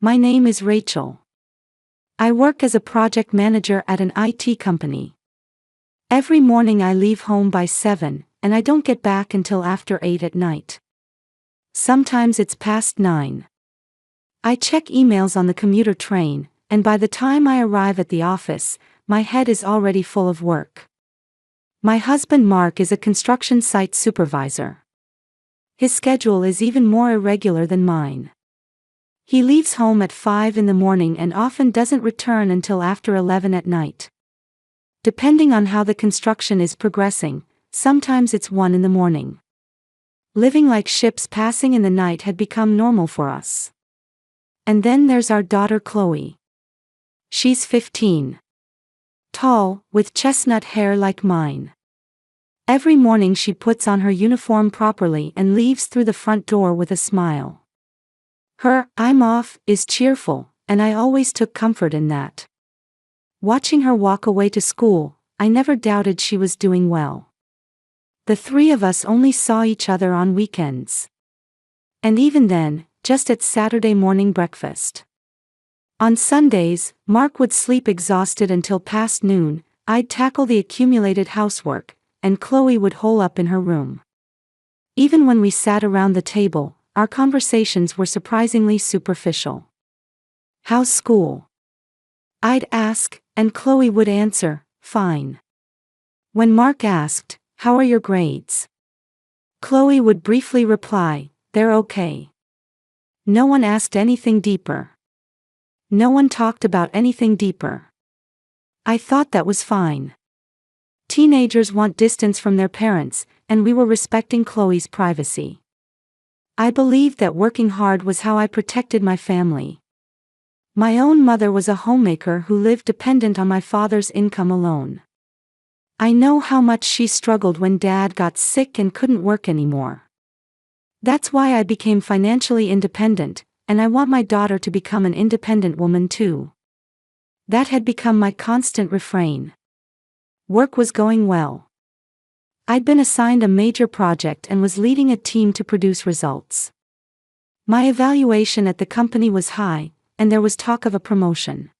My name is Rachel. I work as a project manager at an IT company. Every morning I leave home by 7, and I don't get back until after 8 at night. Sometimes it's past 9. I check emails on the commuter train, and by the time I arrive at the office, my head is already full of work. My husband Mark is a construction site supervisor. His schedule is even more irregular than mine. He leaves home at 5 in the morning and often doesn't return until after 11 at night. Depending on how the construction is progressing, sometimes it's 1 in the morning. Living like ships passing in the night had become normal for us. And then there's our daughter Chloe. She's 15. Tall, with chestnut hair like mine. Every morning she puts on her uniform properly and leaves through the front door with a smile. Her "I'm off" is cheerful, and I always took comfort in that. Watching her walk away to school, I never doubted she was doing well. The three of us only saw each other on weekends. And even then, just at Saturday morning breakfast. On Sundays, Mark would sleep exhausted until past noon. I'd tackle the accumulated housework, and Chloe would hole up in her room. Even when we sat around the table, our conversations were surprisingly superficial. "How's school?" I'd ask, and Chloe would answer, "Fine." When Mark asked, "How are your grades?" Chloe would briefly reply, "They're okay." No one asked anything deeper. No one talked about anything deeper. I thought that was fine. Teenagers want distance from their parents, and we were respecting Chloe's privacy. I believed that working hard was how I protected my family. My own mother was a homemaker who lived dependent on my father's income alone. I know how much she struggled when Dad got sick and couldn't work anymore. That's why I became financially independent, and I want my daughter to become an independent woman too. That had become my constant refrain. Work was going well. I'd been assigned a major project and was leading a team to produce results. My evaluation at the company was high, and there was talk of a promotion.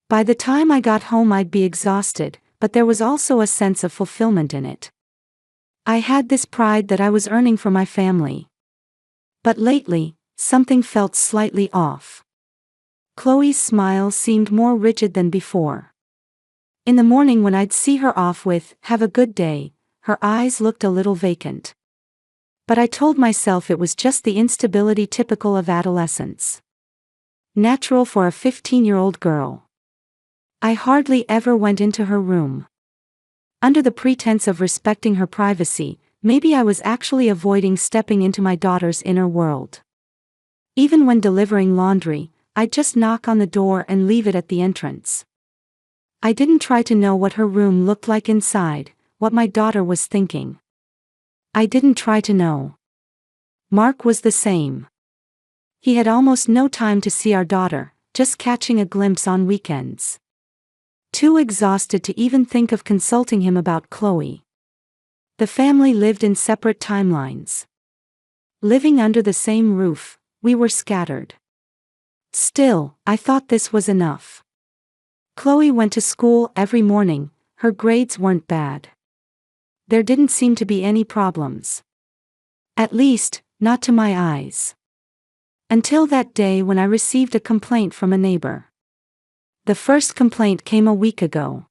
By the time I got home I'd be exhausted, but there was also a sense of fulfillment in it. I had this pride that I was earning for my family. But lately, something felt slightly off. Chloe's smile seemed more rigid than before. In the morning when I'd see her off with, "Have a good day," her eyes looked a little vacant. But I told myself it was just the instability typical of adolescence. Natural for a 15-year-old girl. I hardly ever went into her room. Under the pretense of respecting her privacy, maybe I was actually avoiding stepping into my daughter's inner world. Even when delivering laundry, I'd just knock on the door and leave it at the entrance. I didn't try to know what her room looked like inside, what my daughter was thinking. I didn't try to know. Mark was the same. He had almost no time to see our daughter, just catching a glimpse on weekends. Too exhausted to even think of consulting him about Chloe. The family lived in separate timelines. Living under the same roof, we were scattered. Still, I thought this was enough. Chloe went to school every morning, her grades weren't bad. There didn't seem to be any problems. At least, not to my eyes. Until that day when I received a complaint from a neighbor. The first complaint came a week ago.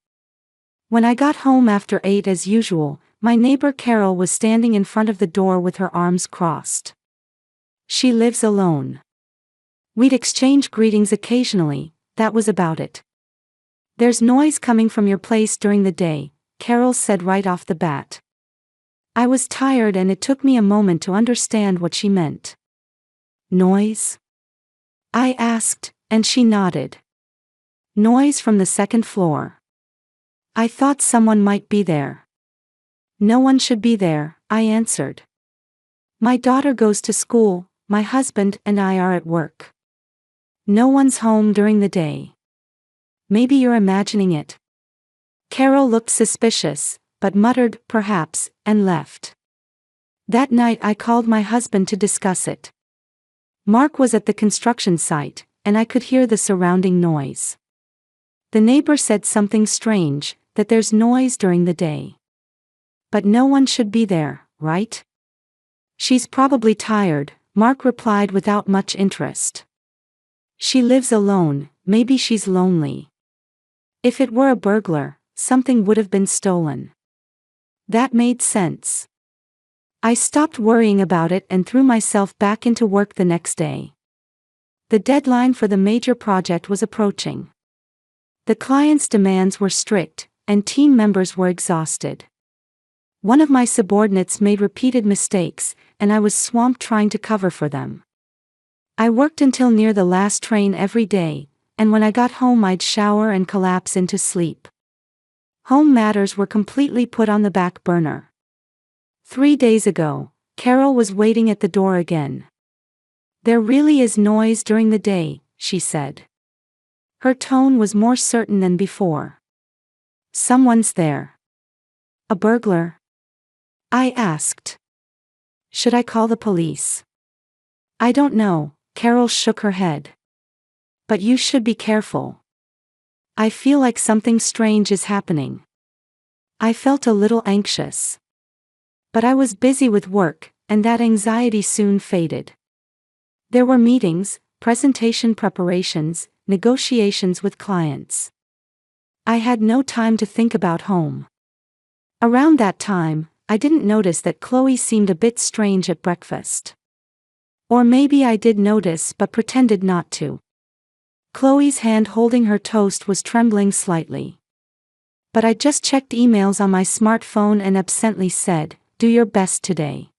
When I got home after 8 as usual, my neighbor Carol was standing in front of the door with her arms crossed. She lives alone. We'd exchange greetings occasionally, that was about it. "There's noise coming from your place during the day," Carol said right off the bat. I was tired and it took me a moment to understand what she meant. "Noise?" I asked, and she nodded. "Noise from the second floor. I thought someone might be there." "No one should be there," I answered. "My daughter goes to school, my husband and I are at work. No one's home during the day." "Maybe you're imagining it." Carol looked suspicious, but muttered, "Perhaps," and left. That night I called my husband to discuss it. Mark was at the construction site, and I could hear the surrounding noise. The neighbor said something strange, that there's noise during the day. But no one should be there, right? She's probably tired, Mark replied without much interest. She lives alone, maybe she's lonely. If it were a burglar, something would have been stolen. That made sense. I stopped worrying about it and threw myself back into work the next day. The deadline for the major project was approaching. The client's demands were strict, and team members were exhausted. One of my subordinates made repeated mistakes, and I was swamped trying to cover for them. I worked until near the last train every day, and when I got home I'd shower and collapse into sleep. Home matters were completely put on the back burner. 3 days ago, Carol was waiting at the door again. There really is noise during the day, she said. Her tone was more certain than before. Someone's there. A burglar? I asked. Should I call the police? I don't know, Carol shook her head. But you should be careful. I feel like something strange is happening. I felt a little anxious. But I was busy with work, and that anxiety soon faded. There were meetings, presentation preparations, negotiations with clients. I had no time to think about home. Around that time, I didn't notice that Chloe seemed a bit strange at breakfast. Or maybe I did notice but pretended not to. Chloe's hand holding her toast was trembling slightly. But I just checked emails on my smartphone and absently said, "Do your best today."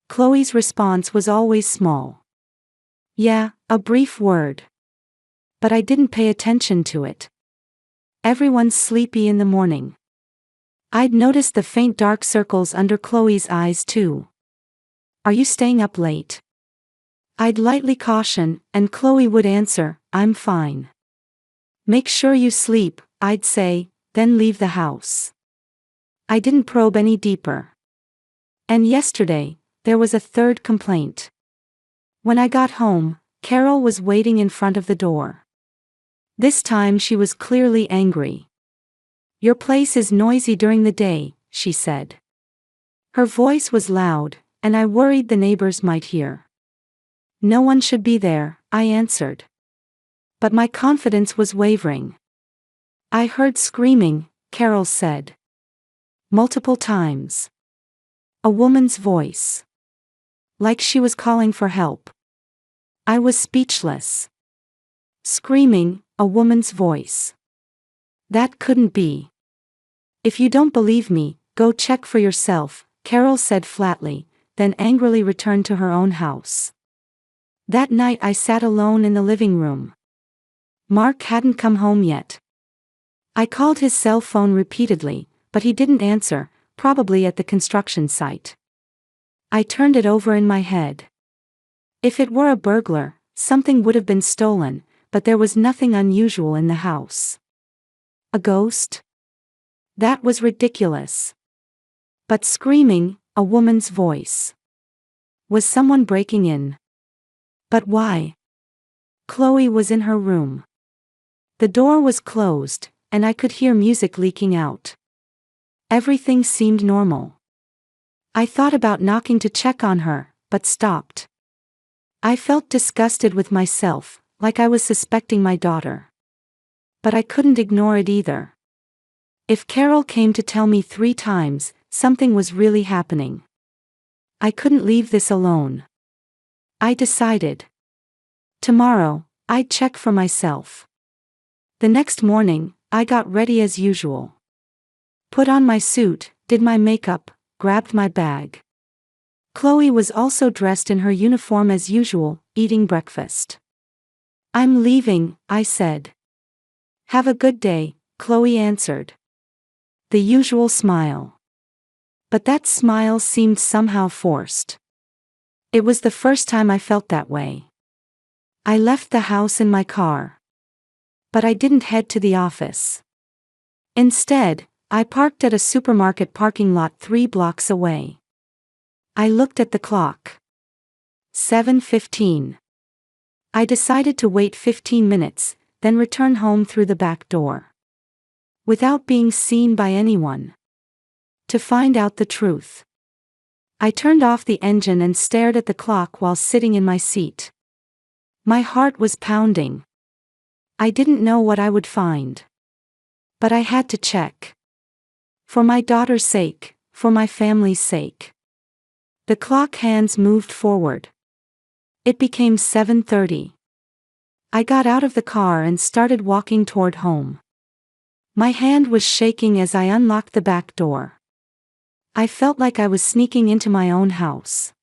Chloe's response was always small. Yeah, a brief word. But I didn't pay attention to it. Everyone's sleepy in the morning. I'd noticed the faint dark circles under Chloe's eyes too. Are you staying up late? I'd lightly caution, and Chloe would answer, I'm fine. Make sure you sleep, I'd say, then leave the house. I didn't probe any deeper. And yesterday, there was a third complaint. When I got home, Carol was waiting in front of the door. This time she was clearly angry. Your place is noisy during the day, she said. Her voice was loud, and I worried the neighbors might hear. No one should be there, I answered. But my confidence was wavering. I heard screaming, Carol said. Multiple times. A woman's voice. Like she was calling for help. I was speechless. Screaming, a woman's voice. That couldn't be. If you don't believe me, go check for yourself, Carol said flatly, then angrily returned to her own house. That night I sat alone in the living room. Mark hadn't come home yet. I called his cell phone repeatedly, but he didn't answer, probably at the construction site. I turned it over in my head. If it were a burglar, something would have been stolen, but there was nothing unusual in the house. A ghost? That was ridiculous. But screaming, a woman's voice. Was someone breaking in? But why? Chloe was in her room. The door was closed, and I could hear music leaking out. Everything seemed normal. I thought about knocking to check on her, but stopped. I felt disgusted with myself, like I was suspecting my daughter. But I couldn't ignore it either. If Carol came to tell me 3 times, something was really happening. I couldn't leave this alone. I decided. Tomorrow, I'd check for myself. The next morning, I got ready as usual. Put on my suit, did my makeup, grabbed my bag. Chloe was also dressed in her uniform as usual, eating breakfast. I'm leaving, I said. Have a good day, Chloe answered. The usual smile. But that smile seemed somehow forced. It was the first time I felt that way. I left the house in my car. But I didn't head to the office. Instead, I parked at a supermarket parking lot 3 blocks away. I looked at the clock. 7:15. I decided to wait 15 minutes, then return home through the back door. Without being seen by anyone. To find out the truth. I turned off the engine and stared at the clock while sitting in my seat. My heart was pounding. I didn't know what I would find. But I had to check. For my daughter's sake, for my family's sake. The clock hands moved forward. It became 7:30. I got out of the car and started walking toward home. My hand was shaking as I unlocked the back door. I felt like I was sneaking into my own house.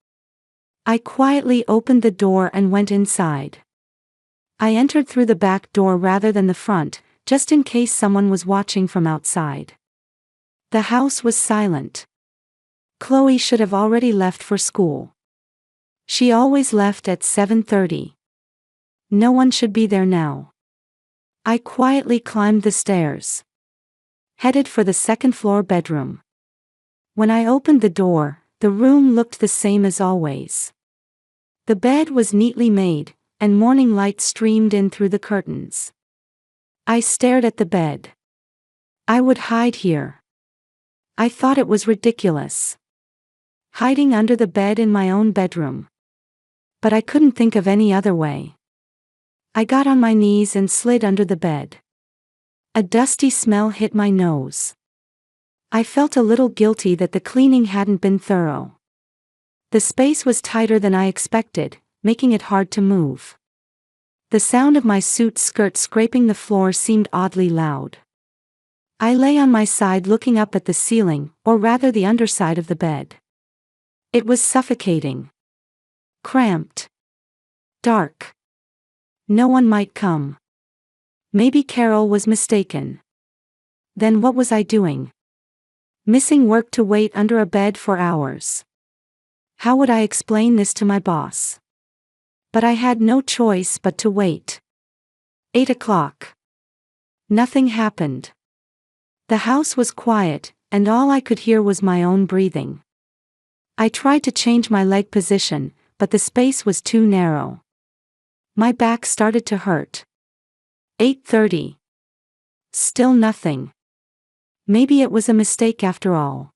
I quietly opened the door and went inside. I entered through the back door rather than the front, just in case someone was watching from outside. The house was silent. Chloe should have already left for school. She always left at 7:30. No one should be there now. I quietly climbed the stairs. Headed for the second-floor bedroom. When I opened the door, the room looked the same as always. The bed was neatly made, and morning light streamed in through the curtains. I stared at the bed. I would hide here. I thought it was ridiculous. Hiding under the bed in my own bedroom. But I couldn't think of any other way. I got on my knees and slid under the bed. A dusty smell hit my nose. I felt a little guilty that the cleaning hadn't been thorough. The space was tighter than I expected, making it hard to move. The sound of my suit skirt scraping the floor seemed oddly loud. I lay on my side looking up at the ceiling, or rather the underside of the bed. It was suffocating. Cramped. Dark. No one might come. Maybe Carol was mistaken. Then what was I doing? Missing work to wait under a bed for hours. How would I explain this to my boss? But I had no choice but to wait. 8 o'clock. Nothing happened. The house was quiet, and all I could hear was my own breathing. I tried to change my leg position, but the space was too narrow. My back started to hurt. 8:30. Still nothing. Maybe it was a mistake after all.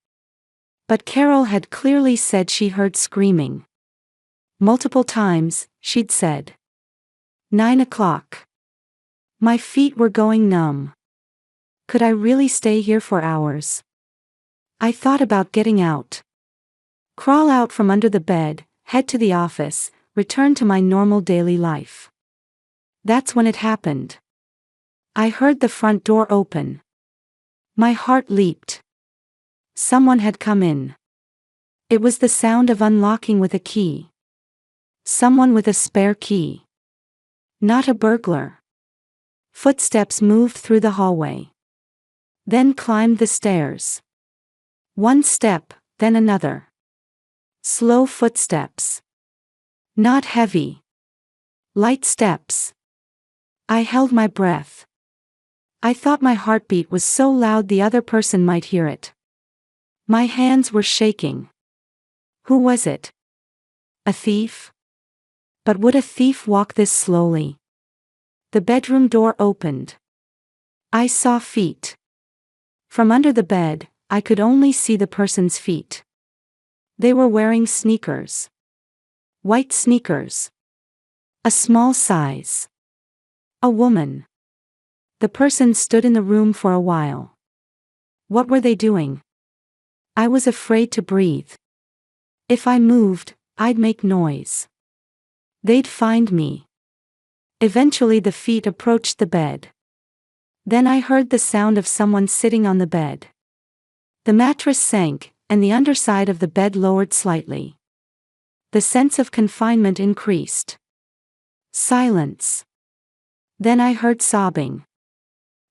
But Carol had clearly said she heard screaming. Multiple times, she'd said. 9 o'clock. My feet were going numb. Could I really stay here for hours? I thought about getting out. Crawl out from under the bed, head to the office, return to my normal daily life. That's when it happened. I heard the front door open. My heart leaped. Someone had come in. It was the sound of unlocking with a key. Someone with a spare key. Not a burglar. Footsteps moved through the hallway. Then climbed the stairs. One step, then another. Slow footsteps. Not heavy. Light steps. I held my breath. I thought my heartbeat was so loud the other person might hear it. My hands were shaking. Who was it? A thief? But would a thief walk this slowly? The bedroom door opened. I saw feet. From under the bed, I could only see the person's feet. They were wearing sneakers. White sneakers. A small size. A woman. The person stood in the room for a while. What were they doing? I was afraid to breathe. If I moved, I'd make noise. They'd find me. Eventually the feet approached the bed. Then I heard the sound of someone sitting on the bed. The mattress sank, and the underside of the bed lowered slightly. The sense of confinement increased. Silence. Then I heard sobbing.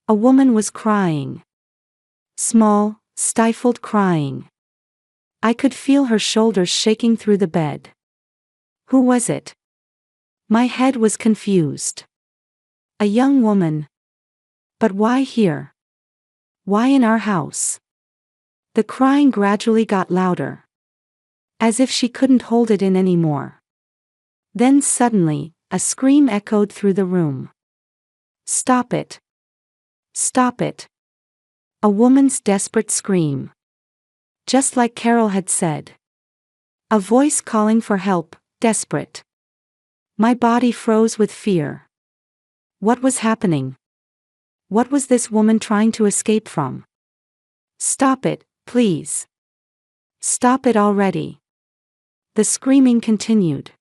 A woman was crying. Small, stifled crying. I could feel her shoulders shaking through the bed. Who was it? My head was confused. A young woman. But why here? Why in our house? The crying gradually got louder. As if she couldn't hold it in anymore. Then suddenly, a scream echoed through the room. "Stop it! Stop it!" A woman's desperate scream. Just like Carol had said. A voice calling for help, desperate. My body froze with fear. What was happening? What was this woman trying to escape from? "Stop it, please. Stop it already." The screaming continued.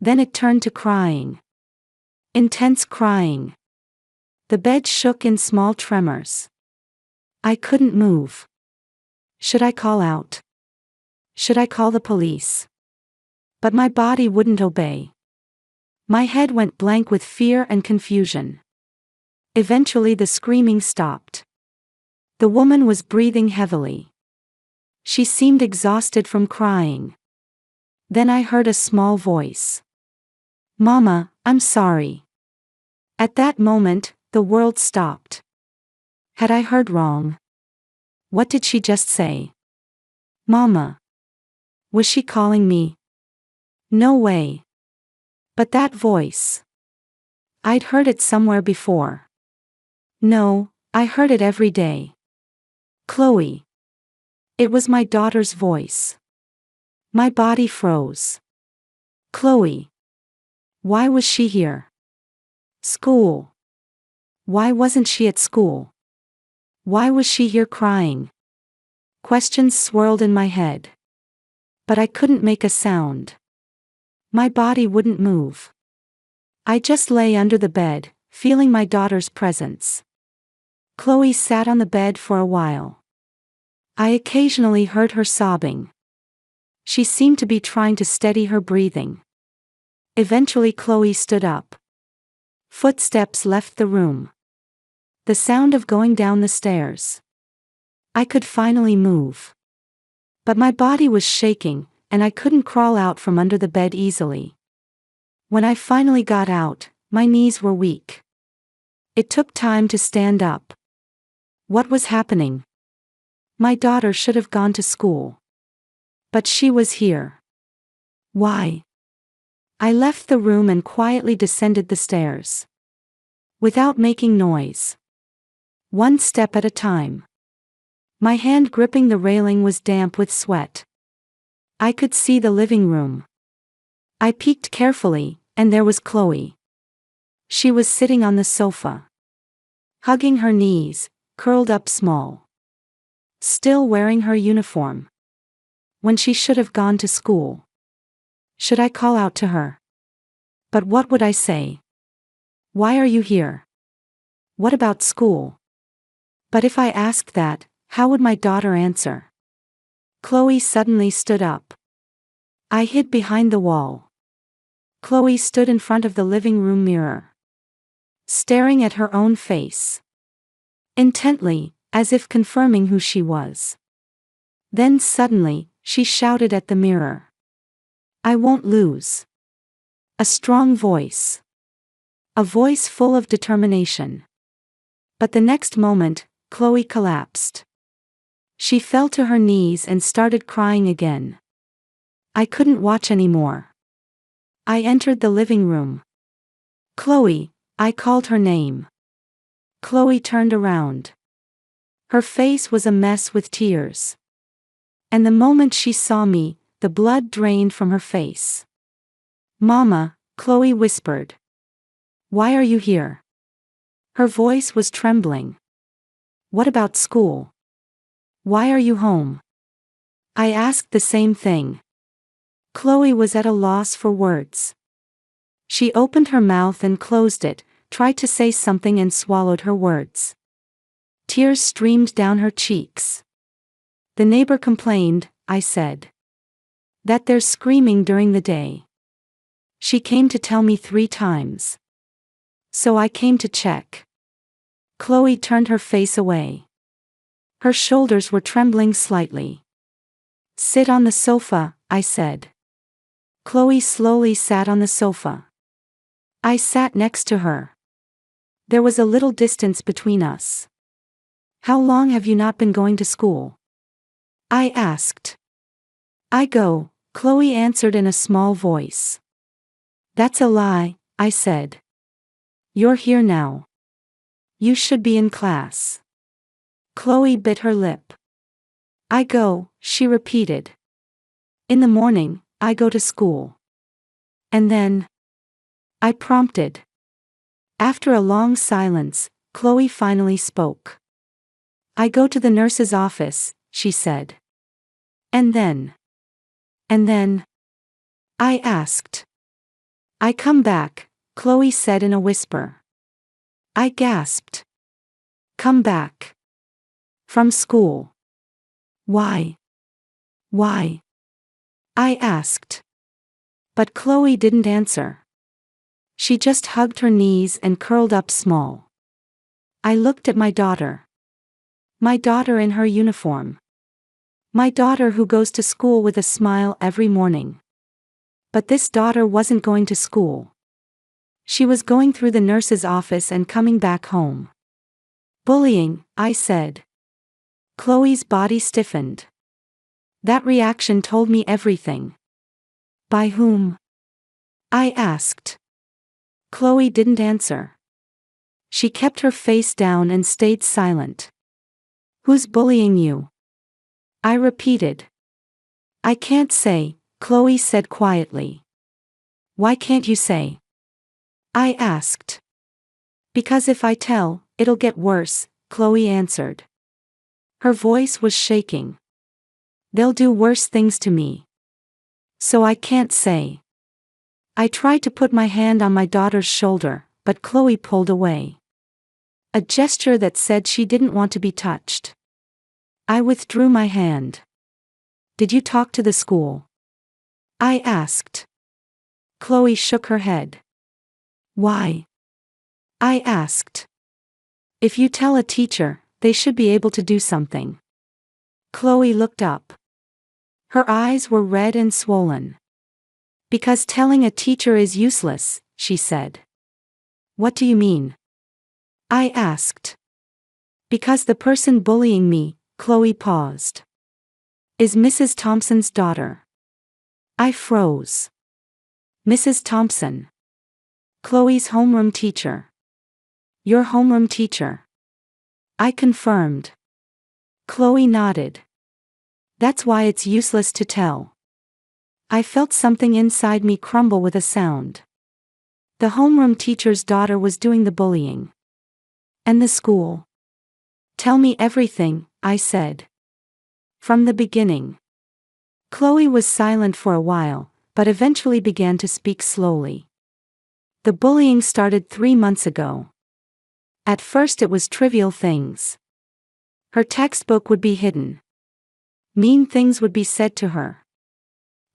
Then it turned to crying. Intense crying. The bed shook in small tremors. I couldn't move. Should I call out? Should I call the police? But my body wouldn't obey. My head went blank with fear and confusion. Eventually the screaming stopped. The woman was breathing heavily. She seemed exhausted from crying. Then I heard a small voice. "Mama, I'm sorry." At that moment, the world stopped. Had I heard wrong? What did she just say? Mama. Was she calling me? No way. But that voice. I'd heard it somewhere before. No, I heard it every day. Chloe. It was my daughter's voice. My body froze. Chloe. Why was she here? School. Why wasn't she at school? Why was she here crying? Questions swirled in my head. But I couldn't make a sound. My body wouldn't move. I just lay under the bed, feeling my daughter's presence. Chloe sat on the bed for a while. I occasionally heard her sobbing. She seemed to be trying to steady her breathing. Eventually Chloe stood up. Footsteps left the room. The sound of going down the stairs. I could finally move. But my body was shaking, and I couldn't crawl out from under the bed easily. When I finally got out, my knees were weak. It took time to stand up. What was happening? My daughter should have gone to school. But she was here. Why? I left the room and quietly descended the stairs. Without making noise. One step at a time. My hand gripping the railing was damp with sweat. I could see the living room. I peeked carefully, and there was Chloe. She was sitting on the sofa. Hugging her knees, curled up small. Still wearing her uniform. When she should have gone to school. Should I call out to her? But what would I say? Why are you here? What about school? But if I asked that, how would my daughter answer? Chloe suddenly stood up. I hid behind the wall. Chloe stood in front of the living room mirror. Staring at her own face. Intently, as if confirming who she was. Then suddenly, she shouted at the mirror. I won't lose. A strong voice. A voice full of determination. But the next moment, Chloe collapsed. She fell to her knees and started crying again. I couldn't watch anymore. I entered the living room. Chloe, I called her name. Chloe turned around. Her face was a mess with tears. And the moment she saw me, the blood drained from her face. Mama, Chloe whispered. Why are you here? Her voice was trembling. What about school? Why are you home? I asked the same thing. Chloe was at a loss for words. She opened her mouth and closed it, tried to say something and swallowed her words. Tears streamed down her cheeks. The neighbor complained, I said. That there's screaming during the day. She came to tell me 3 times. So I came to check. Chloe turned her face away. Her shoulders were trembling slightly. Sit on the sofa, I said. Chloe slowly sat on the sofa. I sat next to her. There was a little distance between us. How long have you not been going to school? I asked. I go, Chloe answered in a small voice. That's a lie, I said. You're here now. You should be in class. Chloe bit her lip. I go, she repeated. In the morning, I go to school. And then? I prompted. After a long silence, Chloe finally spoke. I go to the nurse's office, she said. And then? And then? I asked. I come back, Chloe said in a whisper. I gasped. Come back. From school. Why? Why? I asked. But Chloe didn't answer. She just hugged her knees and curled up small. I looked at my daughter. My daughter in her uniform. My daughter who goes to school with a smile every morning. But this daughter wasn't going to school. She was going through the nurse's office and coming back home. Bullying, I said. Chloe's body stiffened. That reaction told me everything. By whom? I asked. Chloe didn't answer. She kept her face down and stayed silent. Who's bullying you? I repeated. I can't say, Chloe said quietly. Why can't you say? I asked. Because if I tell, it'll get worse, Chloe answered. Her voice was shaking. They'll do worse things to me. So I can't say. I tried to put my hand on my daughter's shoulder, but Chloe pulled away. A gesture that said she didn't want to be touched. I withdrew my hand. Did you talk to the school? I asked. Chloe shook her head. Why? I asked. If you tell a teacher, they should be able to do something. Chloe looked up. Her eyes were red and swollen. Because telling a teacher is useless, she said. What do you mean? I asked. Because the person bullying me, Chloe paused. Is Mrs. Thompson's daughter. I froze. Mrs. Thompson. Chloe's homeroom teacher. Your homeroom teacher. I confirmed. Chloe nodded. That's why it's useless to tell. I felt something inside me crumble with a sound. The homeroom teacher's daughter was doing the bullying. And the school. Tell me everything, I said. From the beginning. Chloe was silent for a while, but eventually began to speak slowly. The bullying started 3 months ago. At first it was trivial things. Her textbook would be hidden. Mean things would be said to her.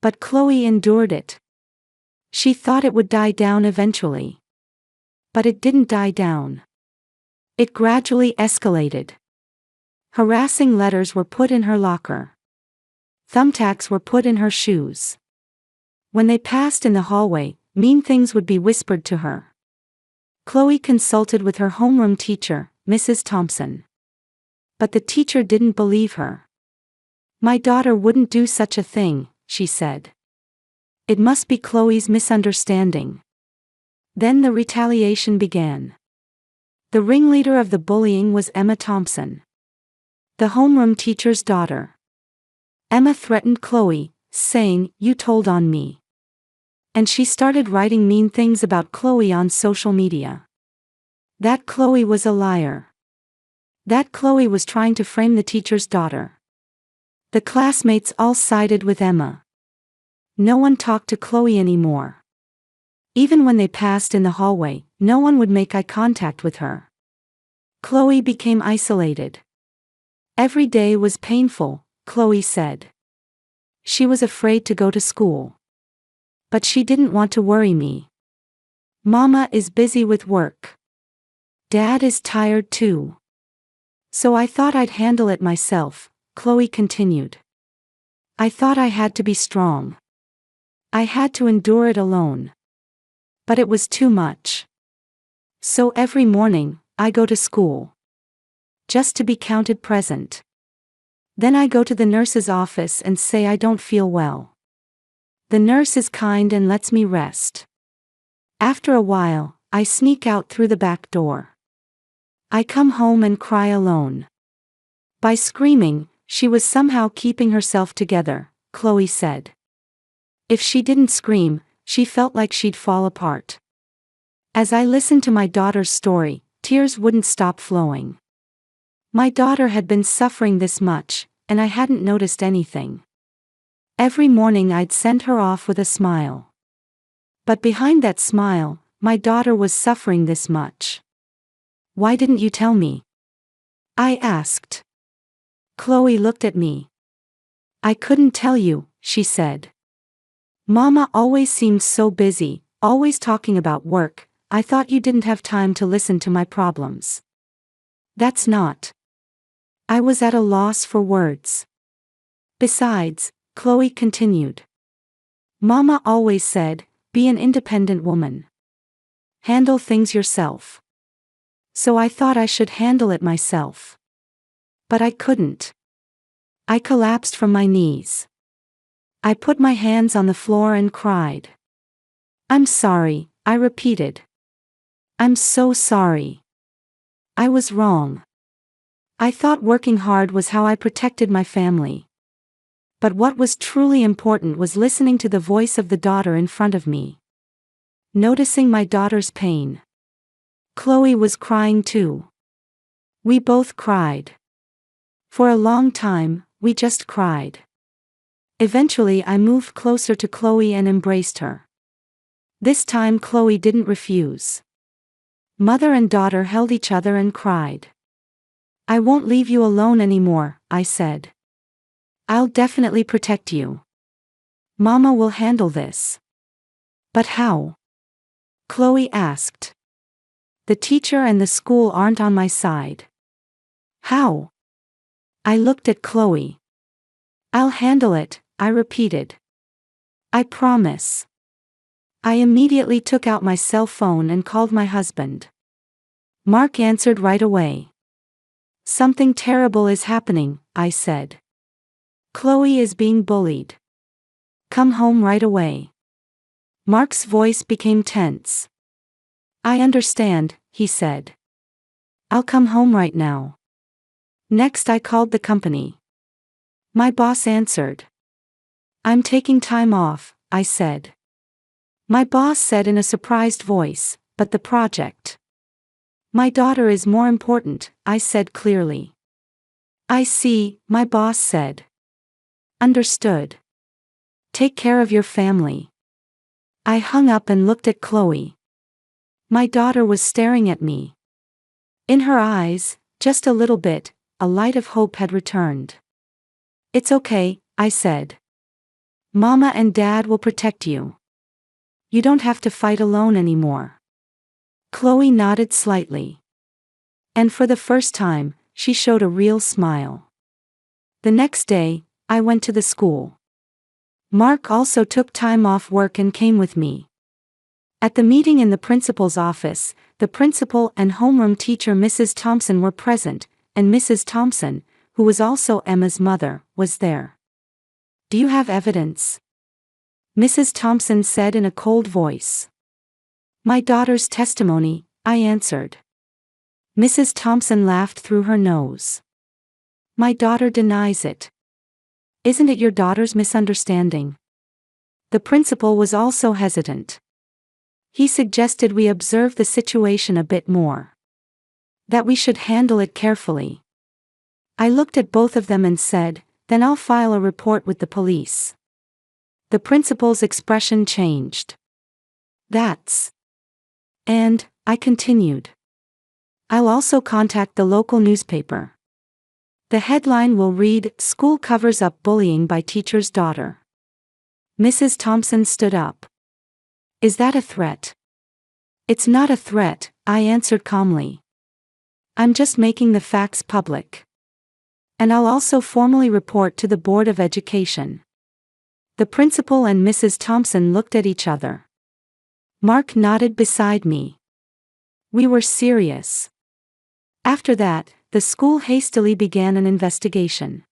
But Chloe endured it. She thought it would die down eventually. But it didn't die down. It gradually escalated. Harassing letters were put in her locker. Thumbtacks were put in her shoes. When they passed in the hallway, mean things would be whispered to her. Chloe consulted with her homeroom teacher, Mrs. Thompson. But the teacher didn't believe her. My daughter wouldn't do such a thing, she said. It must be Chloe's misunderstanding. Then the retaliation began. The ringleader of the bullying was Emma Thompson, the homeroom teacher's daughter. Emma threatened Chloe, saying, "You told on me." And she started writing mean things about Chloe on social media. That Chloe was a liar. That Chloe was trying to frame the teacher's daughter. The classmates all sided with Emma. No one talked to Chloe anymore. Even when they passed in the hallway, no one would make eye contact with her. Chloe became isolated. Every day was painful, Chloe said. She was afraid to go to school. But she didn't want to worry me. Mama is busy with work. Dad is tired too. So I thought I'd handle it myself, Chloe continued. I thought I had to be strong. I had to endure it alone. But it was too much. So every morning, I go to school. Just to be counted present. Then I go to the nurse's office and say I don't feel well. The nurse is kind and lets me rest. After a while, I sneak out through the back door. I come home and cry alone. By screaming, she was somehow keeping herself together, Chloe said. If she didn't scream, she felt like she'd fall apart. As I listened to my daughter's story, tears wouldn't stop flowing. My daughter had been suffering this much, and I hadn't noticed anything. Every morning I'd send her off with a smile. But behind that smile, my daughter was suffering this much. Why didn't you tell me? I asked. Chloe looked at me. I couldn't tell you, she said. Mama always seems so busy, always talking about work. I thought you didn't have time to listen to my problems. That's not. I was at a loss for words. Besides, Chloe continued. Mama always said, be an independent woman. Handle things yourself. So I thought I should handle it myself. But I couldn't. I collapsed from my knees. I put my hands on the floor and cried. I'm sorry, I repeated. I'm so sorry. I was wrong. I thought working hard was how I protected my family. But what was truly important was listening to the voice of the daughter in front of me. Noticing my daughter's pain. Chloe was crying too. We both cried. For a long time, we just cried. Eventually I moved closer to Chloe and embraced her. This time Chloe didn't refuse. Mother and daughter held each other and cried. I won't leave you alone anymore, I said. I'll definitely protect you. Mama will handle this. But how? Chloe asked. The teacher and the school aren't on my side. How? I looked at Chloe. I'll handle it, I repeated. I promise. I immediately took out my cell phone and called my husband. Mark answered right away. Something terrible is happening, I said. Chloe is being bullied. Come home right away. Mark's voice became tense. I understand, he said. I'll come home right now. Next I called the company. My boss answered. I'm taking time off, I said. My boss said in a surprised voice, but the project. My daughter is more important, I said clearly. I see, my boss said. Understood. Take care of your family. I hung up and looked at Chloe. My daughter was staring at me. In her eyes, just a little bit, a light of hope had returned. It's okay, I said. Mama and Dad will protect you. You don't have to fight alone anymore. Chloe nodded slightly. And for the first time, she showed a real smile. The next day, I went to the school. Mark also took time off work and came with me. At the meeting in the principal's office, the principal and homeroom teacher Mrs. Thompson were present, and Mrs. Thompson, who was also Emma's mother, was there. Do you have evidence? Mrs. Thompson said in a cold voice. My daughter's testimony, I answered. Mrs. Thompson laughed through her nose. My daughter denies it. Isn't it your daughter's misunderstanding? The principal was also hesitant. He suggested we observe the situation a bit more. That we should handle it carefully. I looked at both of them and said, then I'll file a report with the police. The principal's expression changed. And, I continued. I'll also contact the local newspaper. The headline will read, School Covers Up Bullying by Teacher's Daughter. Mrs. Thompson stood up. Is that a threat? It's not a threat, I answered calmly. I'm just making the facts public. And I'll also formally report to the Board of Education. The principal and Mrs. Thompson looked at each other. Mark nodded beside me. We were serious. After that, the school hastily began an investigation.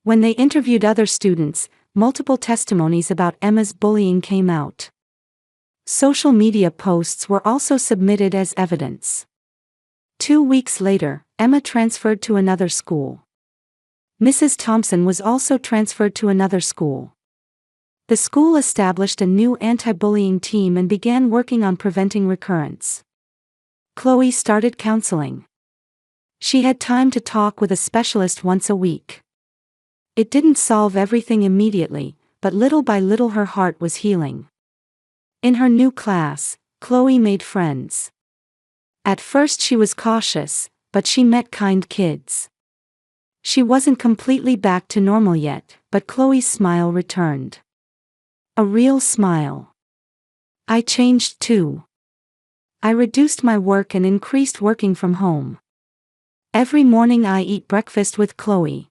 When they interviewed other students, multiple testimonies about Emma's bullying came out. Social media posts were also submitted as evidence. 2 weeks later, Emma transferred to another school. Mrs. Thompson was also transferred to another school. The school established a new anti-bullying team and began working on preventing recurrence. Chloe started counseling. She had time to talk with a specialist once a week. It didn't solve everything immediately, but little by little her heart was healing. In her new class, Chloe made friends. At first she was cautious, but she met kind kids. She wasn't completely back to normal yet, but Chloe's smile returned. A real smile. I changed too. I reduced my work and increased working from home. Every morning I eat breakfast with Chloe.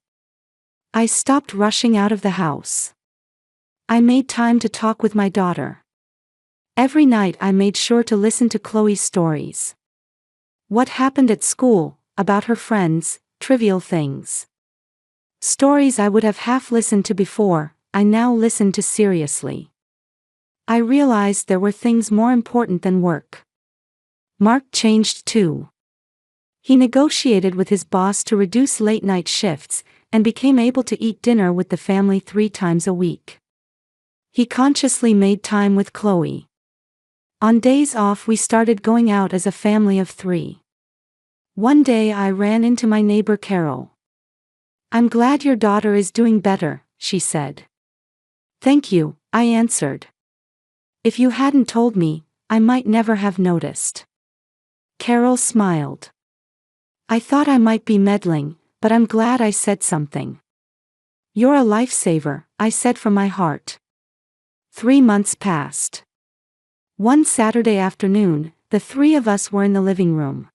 I stopped rushing out of the house. I made time to talk with my daughter. Every night I made sure to listen to Chloe's stories. What happened at school, about her friends, trivial things. Stories I would have half listened to before, I now listened to seriously. I realized there were things more important than work. Mark changed too. He negotiated with his boss to reduce late-night shifts, and became able to eat dinner with the family 3 times a week. He consciously made time with Chloe. On days off we started going out as a family of 3. One day I ran into my neighbor Carol. "I'm glad your daughter is doing better," she said. "Thank you," I answered. "If you hadn't told me, I might never have noticed." Carol smiled. "I thought I might be meddling, but I'm glad I said something." "You're a lifesaver," I said from my heart. 3 months passed. One Saturday afternoon, the 3 of us were in the living room.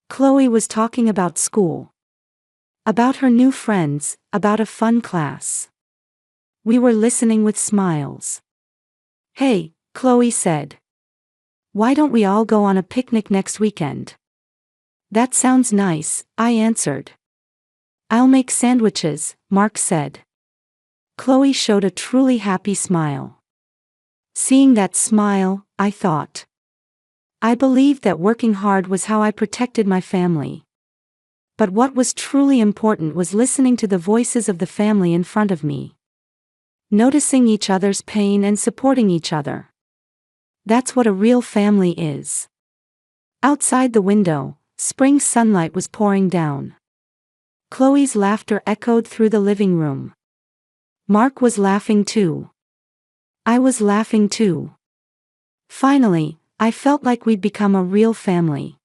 Chloe was talking about school. About her new friends, about a fun class. We were listening with smiles. "Hey," Chloe said. "Why don't we all go on a picnic next weekend?" "That sounds nice," I answered. "I'll make sandwiches," Mark said. Chloe showed a truly happy smile. Seeing that smile, I thought. I believed that working hard was how I protected my family. But what was truly important was listening to the voices of the family in front of me. Noticing each other's pain and supporting each other. That's what a real family is. Outside the window, spring sunlight was pouring down. Chloe's laughter echoed through the living room. Mark was laughing too. I was laughing too. Finally, I felt like we'd become a real family.